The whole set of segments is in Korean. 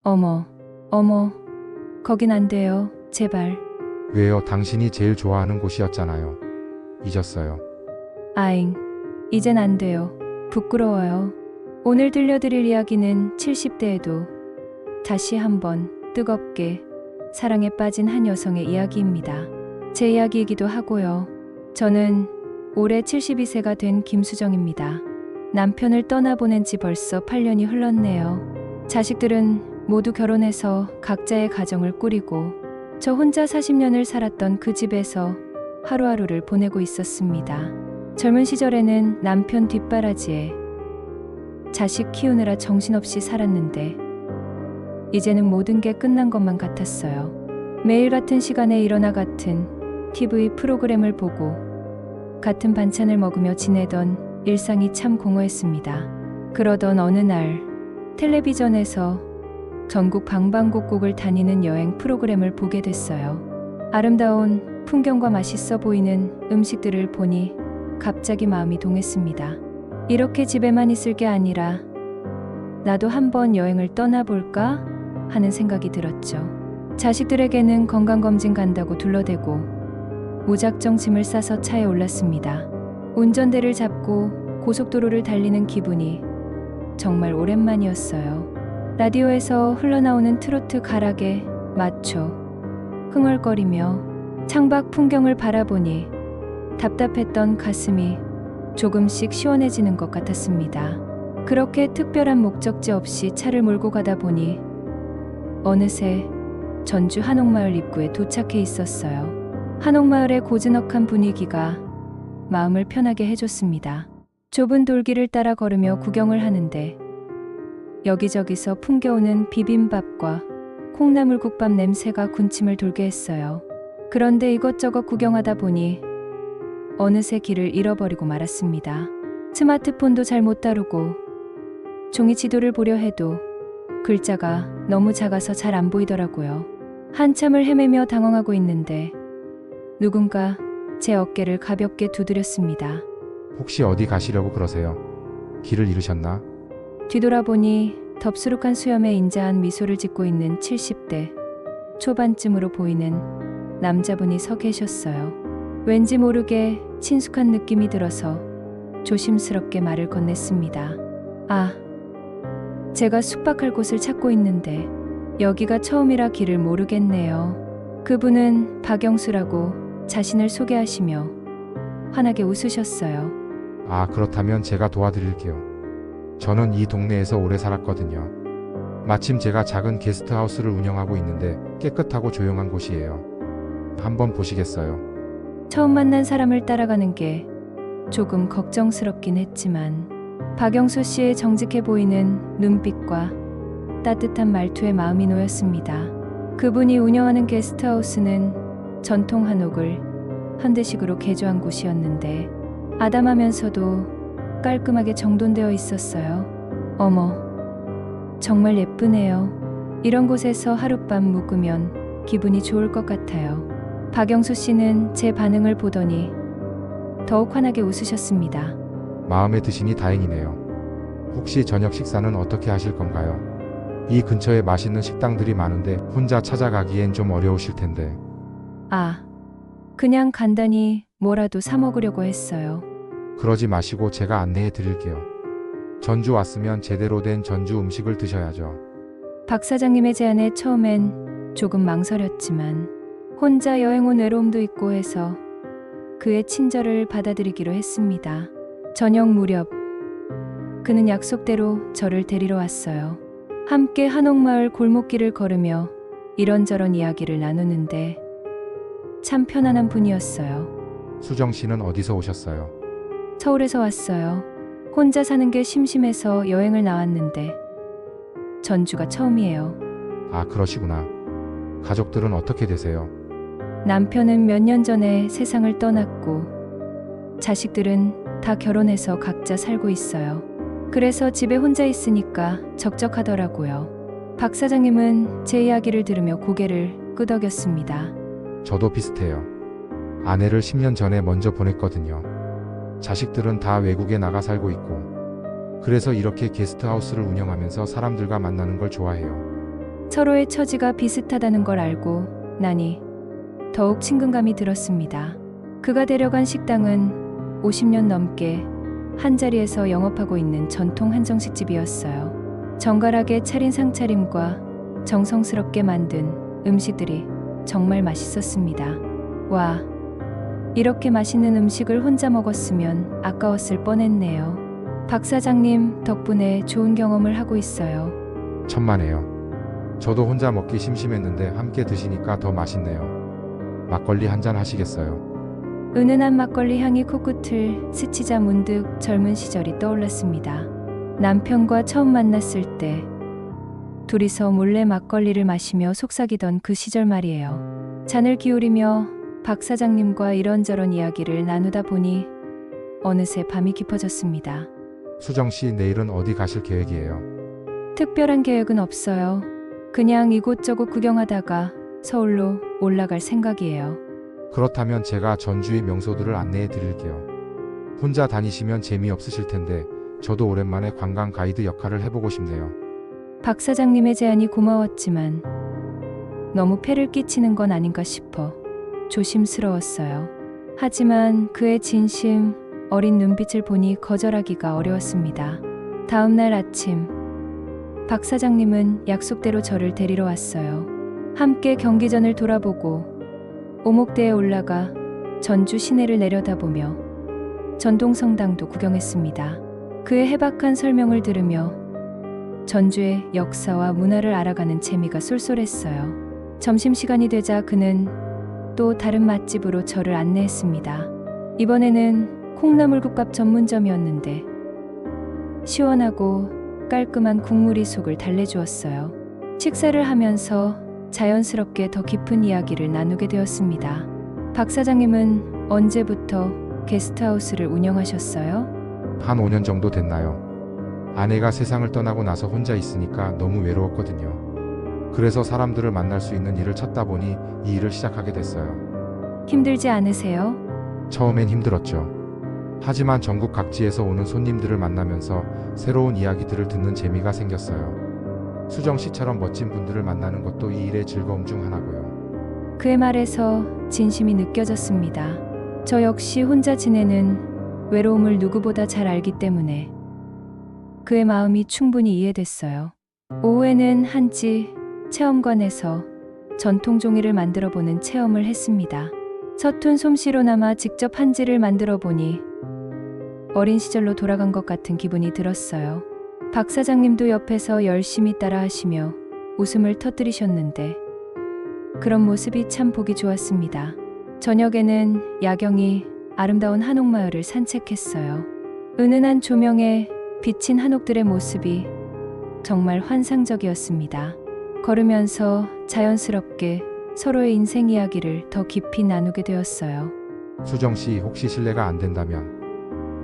어머, 어머, 거긴 안 돼요. 제발. 왜요? 당신이 제일 좋아하는 곳이었잖아요. 잊었어요. 아잉, 이젠 안 돼요. 부끄러워요. 오늘 들려드릴 이야기는 70대에도 다시 한번 뜨겁게 사랑에 빠진 한 여성의 이야기입니다. 제 이야기이기도 하고요. 저는 올해 72세가 된 김수정입니다. 남편을 떠나보낸 지 벌써 8년이 흘렀네요. 자식들은 모두 결혼해서 각자의 가정을 꾸리고 저 혼자 40년을 살았던 그 집에서 하루하루를 보내고 있었습니다. 젊은 시절에는 남편 뒷바라지에 자식 키우느라 정신없이 살았는데 이제는 모든 게 끝난 것만 같았어요. 매일 같은 시간에 일어나 같은 TV 프로그램을 보고 같은 반찬을 먹으며 지내던 일상이 참 공허했습니다. 그러던 어느 날 텔레비전에서 전국 방방곡곡을 다니는 여행 프로그램을 보게 됐어요. 아름다운 풍경과 맛있어 보이는 음식들을 보니 갑자기 마음이 동했습니다. 이렇게 집에만 있을 게 아니라 나도 한번 여행을 떠나볼까 하는 생각이 들었죠. 자식들에게는 건강검진 간다고 둘러대고 무작정 짐을 싸서 차에 올랐습니다. 운전대를 잡고 고속도로를 달리는 기분이 정말 오랜만이었어요. 라디오에서 흘러나오는 트로트 가락에 맞춰 흥얼거리며 창밖 풍경을 바라보니 답답했던 가슴이 조금씩 시원해지는 것 같았습니다. 그렇게 특별한 목적지 없이 차를 몰고 가다 보니 어느새 전주 한옥마을 입구에 도착해 있었어요. 한옥마을의 고즈넉한 분위기가 마음을 편하게 해줬습니다. 좁은 돌길을 따라 걸으며 구경을 하는데 여기저기서 풍겨오는 비빔밥과 콩나물국밥 냄새가 군침을 돌게 했어요. 그런데 이것저것 구경하다 보니 어느새 길을 잃어버리고 말았습니다. 스마트폰도 잘 못 다루고 종이 지도를 보려 해도 글자가 너무 작아서 잘 안 보이더라고요. 한참을 헤매며 당황하고 있는데 누군가 제 어깨를 가볍게 두드렸습니다. 혹시 어디 가시려고 그러세요? 길을 잃으셨나? 뒤돌아보니 덥수룩한 수염에 인자한 미소를 짓고 있는 70대 초반쯤으로 보이는 남자분이 서 계셨어요. 왠지 모르게 친숙한 느낌이 들어서 조심스럽게 말을 건넸습니다. 아, 제가 숙박할 곳을 찾고 있는데 여기가 처음이라 길을 모르겠네요. 그분은 박영수라고 자신을 소개하시며 환하게 웃으셨어요. 아, 그렇다면 제가 도와드릴게요. 저는 이 동네에서 오래 살았거든요. 마침 제가 작은 게스트하우스를 운영하고 있는데 깨끗하고 조용한 곳이에요. 한번 보시겠어요? 처음 만난 사람을 따라가는 게 조금 걱정스럽긴 했지만 박영수 씨의 정직해 보이는 눈빛과 따뜻한 말투에 마음이 놓였습니다. 그분이 운영하는 게스트하우스는 전통 한옥을 현대식으로 개조한 곳이었는데 아담하면서도 깔끔하게 정돈되어 있었어요. 어머, 정말 예쁘네요. 이런 곳에서 하룻밤 묵으면 기분이 좋을 것 같아요. 박영수 씨는 제 반응을 보더니 더욱 환하게 웃으셨습니다. 마음에 드시니 다행이네요. 혹시 저녁 식사는 어떻게 하실 건가요? 이 근처에 맛있는 식당들이 많은데 혼자 찾아가기엔 좀 어려우실 텐데. 아, 그냥 간단히 뭐라도 사 먹으려고 했어요. 그러지 마시고 제가 안내해 드릴게요. 전주 왔으면 제대로 된 전주 음식을 드셔야죠. 박 사장님의 제안에 처음엔 조금 망설였지만 혼자 여행 온 외로움도 있고 해서 그의 친절을 받아들이기로 했습니다. 저녁 무렵 그는 약속대로 저를 데리러 왔어요. 함께 한옥마을 골목길을 걸으며 이런저런 이야기를 나누는데 참 편안한 분이었어요. 수정 씨는 어디서 오셨어요? 서울에서 왔어요. 혼자 사는 게 심심해서 여행을 나왔는데 전주가 처음이에요. 아, 그러시구나. 가족들은 어떻게 되세요? 남편은 몇 년 전에 세상을 떠났고 자식들은 다 결혼해서 각자 살고 있어요. 그래서 집에 혼자 있으니까 적적하더라고요. 박 사장님은 제 이야기를 들으며 고개를 끄덕였습니다. 저도 비슷해요. 아내를 10년 전에 먼저 보냈거든요. 자식들은 다 외국에 나가 살고 있고 그래서 이렇게 게스트하우스를 운영하면서 사람들과 만나는 걸 좋아해요. 서로의 처지가 비슷하다는 걸 알고 나니 더욱 친근감이 들었습니다. 그가 데려간 식당은 50년 넘게 한자리에서 영업하고 있는 전통 한정식집이었어요. 정갈하게 차린 상차림과 정성스럽게 만든 음식들이 정말 맛있었습니다. 와, 이렇게 맛있는 음식을 혼자 먹었으면 아까웠을 뻔했네요. 박 사장님 덕분에 좋은 경험을 하고 있어요. 천만에요. 저도 혼자 먹기 심심했는데 함께 드시니까 더 맛있네요. 막걸리 한잔 하시겠어요? 은은한 막걸리 향이 코끝을 스치자 문득 젊은 시절이 떠올랐습니다. 남편과 처음 만났을 때 둘이서 몰래 막걸리를 마시며 속삭이던 그 시절 말이에요. 잔을 기울이며 박 사장님과 이런저런 이야기를 나누다 보니 어느새 밤이 깊어졌습니다. 수정 씨 내일은 어디 가실 계획이에요? 특별한 계획은 없어요. 그냥 이곳저곳 구경하다가 서울로 올라갈 생각이에요. 그렇다면 제가 전주의 명소들을 안내해 드릴게요. 혼자 다니시면 재미없으실 텐데 저도 오랜만에 관광 가이드 역할을 해보고 싶네요. 박 사장님의 제안이 고마웠지만 너무 폐를 끼치는 건 아닌가 싶어 조심스러웠어요. 하지만 그의 진심 어린 눈빛을 보니 거절하기가 어려웠습니다. 다음 날 아침 박 사장님은 약속대로 저를 데리러 왔어요. 함께 경기전을 돌아보고 오목대에 올라가 전주 시내를 내려다보며 전동성당도 구경했습니다. 그의 해박한 설명을 들으며 전주의 역사와 문화를 알아가는 재미가 쏠쏠했어요. 점심시간이 되자 그는 또 다른 맛집으로 저를 안내했습니다. 이번에는 콩나물국밥 전문점이었는데 시원하고 깔끔한 국물이 속을 달래주었어요. 식사를 하면서 자연스럽게 더 깊은 이야기를 나누게 되었습니다. 박 사장님은 언제부터 게스트하우스를 운영하셨어요? 한 5년 정도 됐나요? 아내가 세상을 떠나고 나서 혼자 있으니까 너무 외로웠거든요. 그래서 사람들을 만날 수 있는 일을 찾다 보니 이 일을 시작하게 됐어요. 힘들지 않으세요? 처음엔 힘들었죠. 하지만 전국 각지에서 오는 손님들을 만나면서 새로운 이야기들을 듣는 재미가 생겼어요. 수정 씨처럼 멋진 분들을 만나는 것도 이 일의 즐거움 중 하나고요. 그의 말에서 진심이 느껴졌습니다. 저 역시 혼자 지내는 외로움을 누구보다 잘 알기 때문에 그의 마음이 충분히 이해됐어요. 오후에는 한지 체험관에서 전통 종이를 만들어 보는 체험을 했습니다. 서툰 솜씨로나마 직접 한지를 만들어 보니 어린 시절로 돌아간 것 같은 기분이 들었어요. 박 사장님도 옆에서 열심히 따라 하시며 웃음을 터뜨리셨는데 그런 모습이 참 보기 좋았습니다. 저녁에는 야경이 아름다운 한옥마을을 산책했어요. 은은한 조명에 비친 한옥들의 모습이 정말 환상적이었습니다. 걸으면서 자연스럽게 서로의 인생 이야기를 더 깊이 나누게 되었어요. 수정 씨 혹시 실례가 안 된다면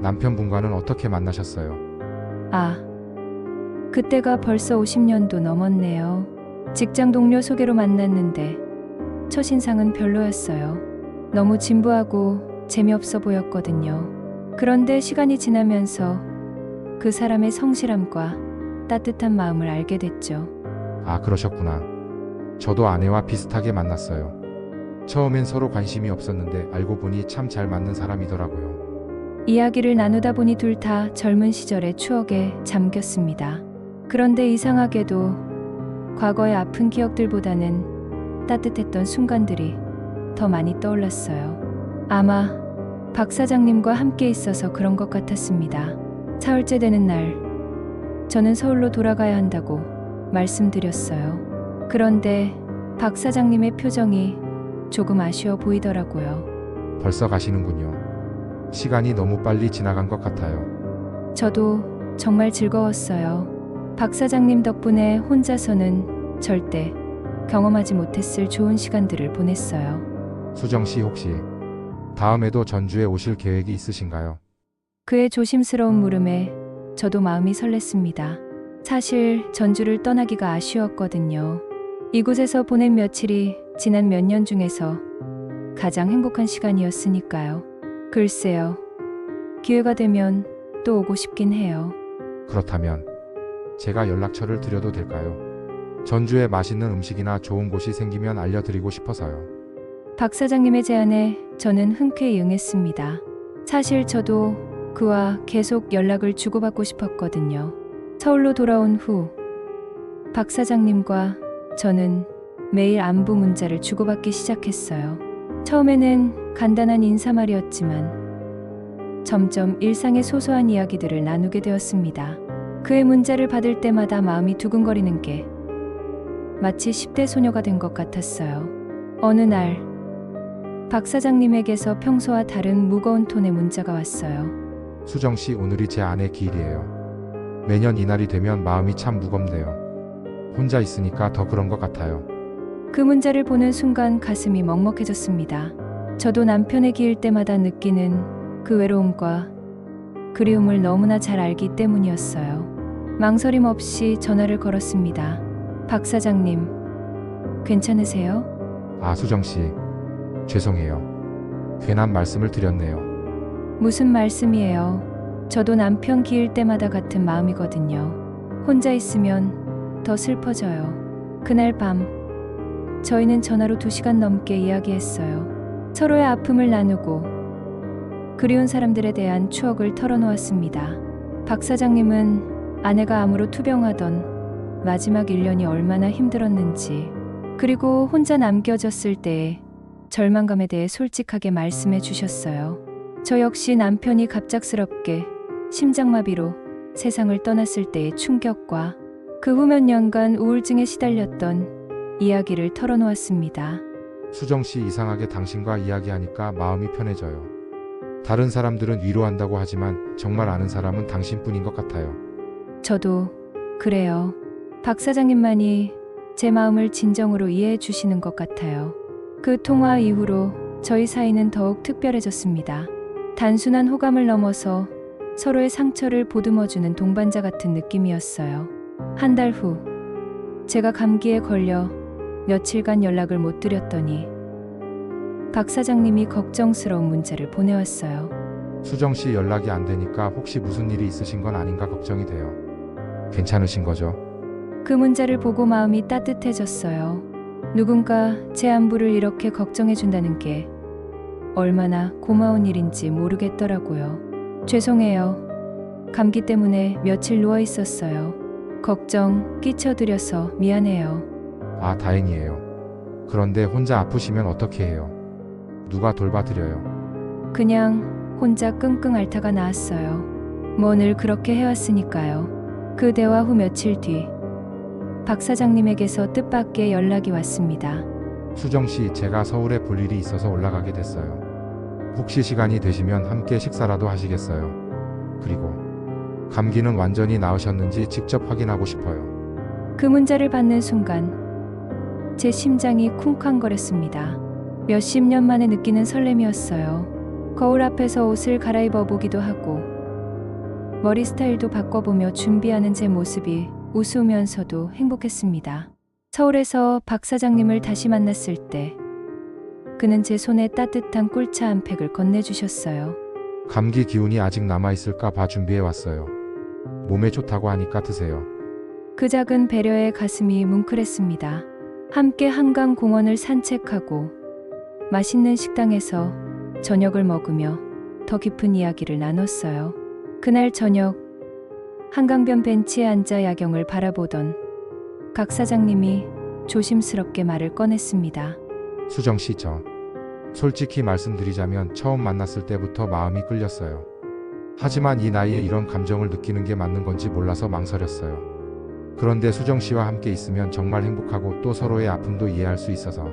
남편분과는 어떻게 만나셨어요? 아, 그때가 벌써 50년도 넘었네요. 직장 동료 소개로 만났는데 첫인상은 별로였어요. 너무 진부하고 재미없어 보였거든요. 그런데 시간이 지나면서 그 사람의 성실함과 따뜻한 마음을 알게 됐죠. 아, 그러셨구나. 저도 아내와 비슷하게 만났어요. 처음엔 서로 관심이 없었는데 알고 보니 참 잘 맞는 사람이더라고요. 이야기를 나누다 보니 둘 다 젊은 시절의 추억에 잠겼습니다. 그런데 이상하게도 과거의 아픈 기억들보다는 따뜻했던 순간들이 더 많이 떠올랐어요. 아마 박 사장님과 함께 있어서 그런 것 같았습니다. 사흘째 되는 날, 저는 서울로 돌아가야 한다고 말씀드렸어요. 그런데 박 사장님의 표정이 조금 아쉬워 보이더라고요. 벌써 가시는군요. 시간이 너무 빨리 지나간 것 같아요. 저도 정말 즐거웠어요. 박 사장님 덕분에 혼자서는 절대 경험하지 못했을 좋은 시간들을 보냈어요. 수정 씨 혹시 다음에도 전주에 오실 계획이 있으신가요? 그의 조심스러운 물음에 저도 마음이 설렜습니다. 사실 전주를 떠나기가 아쉬웠거든요. 이곳에서 보낸 며칠이 지난 몇 년 중에서 가장 행복한 시간이었으니까요. 글쎄요. 기회가 되면 또 오고 싶긴 해요. 그렇다면 제가 연락처를 드려도 될까요? 전주에 맛있는 음식이나 좋은 곳이 생기면 알려드리고 싶어서요. 박 사장님의 제안에 저는 흔쾌히 응했습니다. 사실 저도 그와 계속 연락을 주고받고 싶었거든요. 서울로 돌아온 후 박 사장님과 저는 매일 안부 문자를 주고받기 시작했어요. 처음에는 간단한 인사말이었지만 점점 일상의 소소한 이야기들을 나누게 되었습니다. 그의 문자를 받을 때마다 마음이 두근거리는 게 마치 10대 소녀가 된 것 같았어요. 어느 날 박 사장님에게서 평소와 다른 무거운 톤의 문자가 왔어요. 수정 씨, 오늘이 제 아내 기일이에요. 매년 이날이 되면 마음이 참 무겁네요. 혼자 있으니까 더 그런 것 같아요. 그 문자를 보는 순간 가슴이 먹먹해졌습니다. 저도 남편의 기일 때마다 느끼는 그 외로움과 그리움을 너무나 잘 알기 때문이었어요. 망설임 없이 전화를 걸었습니다. 박 사장님, 괜찮으세요? 아, 수정 씨. 죄송해요. 괜한 말씀을 드렸네요. 무슨 말씀이에요? 저도 남편 기일 때마다 같은 마음이거든요. 혼자 있으면 더 슬퍼져요. 그날 밤 저희는 전화로 2시간 넘게 이야기했어요. 서로의 아픔을 나누고 그리운 사람들에 대한 추억을 털어놓았습니다. 박 사장님은 아내가 암으로 투병하던 마지막 1년이 얼마나 힘들었는지, 그리고 혼자 남겨졌을 때의 절망감에 대해 솔직하게 말씀해 주셨어요. 저 역시 남편이 갑작스럽게 심장마비로 세상을 떠났을 때의 충격과 그 후 몇 년간 우울증에 시달렸던 이야기를 털어놓았습니다. 수정 씨, 이상하게 당신과 이야기하니까 마음이 편해져요. 다른 사람들은 위로한다고 하지만 정말 아는 사람은 당신뿐인 것 같아요. 저도 그래요. 박 사장님만이 제 마음을 진정으로 이해해 주시는 것 같아요. 그 통화 이후로 저희 사이는 더욱 특별해졌습니다. 단순한 호감을 넘어서 서로의 상처를 보듬어주는 동반자 같은 느낌이었어요. 한 달 후 제가 감기에 걸려 며칠간 연락을 못 드렸더니 박 사장님이 걱정스러운 문자를 보내왔어요. 수정 씨, 연락이 안 되니까 혹시 무슨 일이 있으신 건 아닌가 걱정이 돼요. 괜찮으신 거죠? 그 문자를 보고 마음이 따뜻해졌어요. 누군가 제 안부를 이렇게 걱정해준다는 게 얼마나 고마운 일인지 모르겠더라고요. 죄송해요. 감기 때문에 며칠 누워 있었어요. 걱정 끼쳐드려서 미안해요. 아, 다행이에요. 그런데 혼자 아프시면 어떻게 해요? 누가 돌봐드려요? 그냥 혼자 끙끙 앓다가 나았어요. 뭐 늘 그렇게 해왔으니까요. 그 대화 후 며칠 뒤 박 사장님에게서 뜻밖의 연락이 왔습니다. 수정 씨, 제가 서울에 볼 일이 있어서 올라가게 됐어요. 혹시 시간이 되시면 함께 식사라도 하시겠어요? 그리고 감기는 완전히 나으셨는지 직접 확인하고 싶어요. 그 문자를 받는 순간 제 심장이 쿵쾅거렸습니다. 몇십 년 만에 느끼는 설렘이었어요. 거울 앞에서 옷을 갈아입어 보기도 하고 머리 스타일도 바꿔보며 준비하는 제 모습이 우스우면서도 행복했습니다. 서울에서 박 사장님을 다시 만났을 때 그는 제 손에 따뜻한 꿀차 한 팩을 건네주셨어요. 감기 기운이 아직 남아있을까 봐 준비해 왔어요. 몸에 좋다고 하니까 드세요. 그 작은 배려에 가슴이 뭉클했습니다. 함께 한강 공원을 산책하고 맛있는 식당에서 저녁을 먹으며 더 깊은 이야기를 나눴어요. 그날 저녁 한강변 벤치에 앉아 야경을 바라보던 박 사장님이 조심스럽게 말을 꺼냈습니다. 수정 씨, 저 솔직히 말씀드리자면 처음 만났을 때부터 마음이 끌렸어요. 하지만 이 나이에 이런 감정을 느끼는 게 맞는 건지 몰라서 망설였어요. 그런데 수정 씨와 함께 있으면 정말 행복하고 또 서로의 아픔도 이해할 수 있어서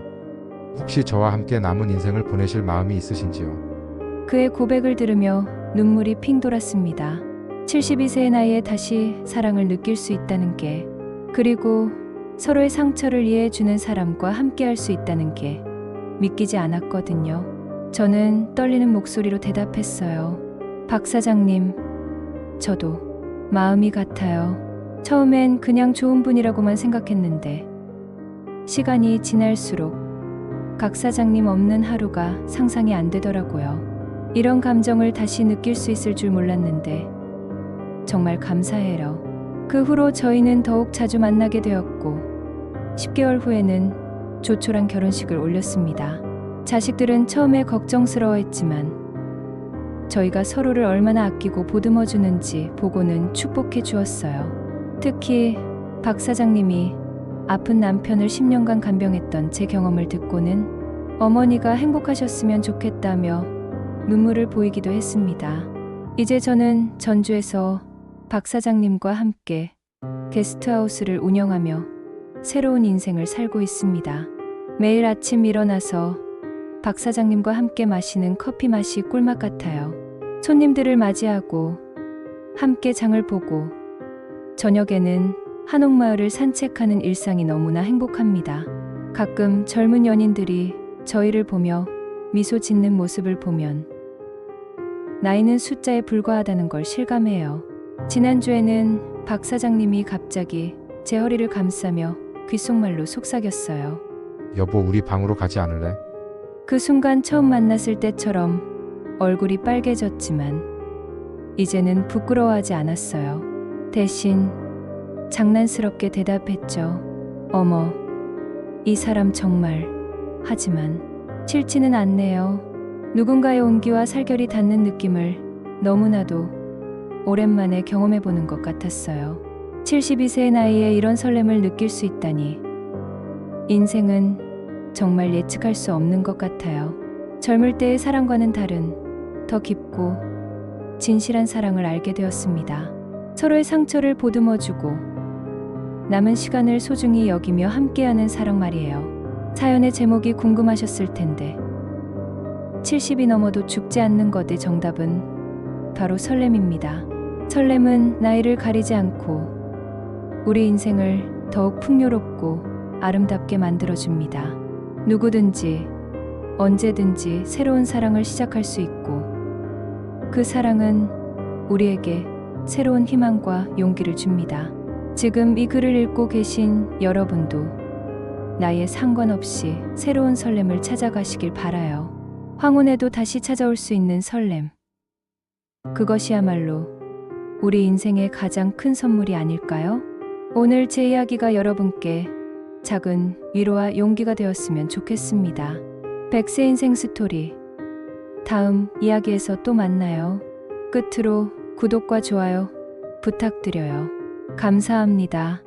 혹시 저와 함께 남은 인생을 보내실 마음이 있으신지요? 그의 고백을 들으며 눈물이 핑 돌았습니다. 72세의 나이에 다시 사랑을 느낄 수 있다는 게, 그리고 서로의 상처를 이해해주는 사람과 함께 할 수 있다는 게 믿기지 않았거든요. 저는 떨리는 목소리로 대답했어요. 박 사장님, 저도 마음이 같아요. 처음엔 그냥 좋은 분이라고만 생각했는데 시간이 지날수록 박 사장님 없는 하루가 상상이 안 되더라고요. 이런 감정을 다시 느낄 수 있을 줄 몰랐는데 정말 감사해요. 그 후로 저희는 더욱 자주 만나게 되었고 10개월 후에는 조촐한 결혼식을 올렸습니다. 자식들은 처음에 걱정스러워했지만 저희가 서로를 얼마나 아끼고 보듬어 주는지 보고는 축복해 주었어요. 특히 박 사장님이 아픈 남편을 10년간 간병했던 제 경험을 듣고는 어머니가 행복하셨으면 좋겠다며 눈물을 보이기도 했습니다. 이제 저는 전주에서 박 사장님과 함께 게스트하우스를 운영하며 새로운 인생을 살고 있습니다. 매일 아침 일어나서 박 사장님과 함께 마시는 커피 맛이 꿀맛 같아요. 손님들을 맞이하고 함께 장을 보고 저녁에는 한옥마을을 산책하는 일상이 너무나 행복합니다. 가끔 젊은 연인들이 저희를 보며 미소 짓는 모습을 보면 나이는 숫자에 불과하다는 걸 실감해요. 지난주에는 박 사장님이 갑자기 제 허리를 감싸며 귓속말로 속삭였어요. 여보, 우리 방으로 가지 않을래? 그 순간 처음 만났을 때처럼 얼굴이 빨개졌지만 이제는 부끄러워하지 않았어요. 대신 장난스럽게 대답했죠. 어머, 이 사람 정말. 하지만 싫지는 않네요. 누군가의 온기와 살결이 닿는 느낌을 너무나도 오랜만에 경험해보는 것 같았어요. 72세의 나이에 이런 설렘을 느낄 수 있다니. 인생은 정말 예측할 수 없는 것 같아요. 젊을 때의 사랑과는 다른 더 깊고 진실한 사랑을 알게 되었습니다. 서로의 상처를 보듬어주고 남은 시간을 소중히 여기며 함께하는 사랑 말이에요. 사연의 제목이 궁금하셨을 텐데 70이 넘어도 죽지 않는 것의 정답은 바로 설렘입니다. 설렘은 나이를 가리지 않고 우리 인생을 더욱 풍요롭고 아름답게 만들어줍니다. 누구든지 언제든지 새로운 사랑을 시작할 수 있고 그 사랑은 우리에게 새로운 희망과 용기를 줍니다. 지금 이 글을 읽고 계신 여러분도 나이에 상관없이 새로운 설렘을 찾아가시길 바라요. 황혼에도 다시 찾아올 수 있는 설렘. 그것이야말로 우리 인생의 가장 큰 선물이 아닐까요? 오늘 제 이야기가 여러분께 작은 위로와 용기가 되었으면 좋겠습니다. 100세 인생 스토리. 다음 이야기에서 또 만나요. 끝으로 구독과 좋아요 부탁드려요. 감사합니다.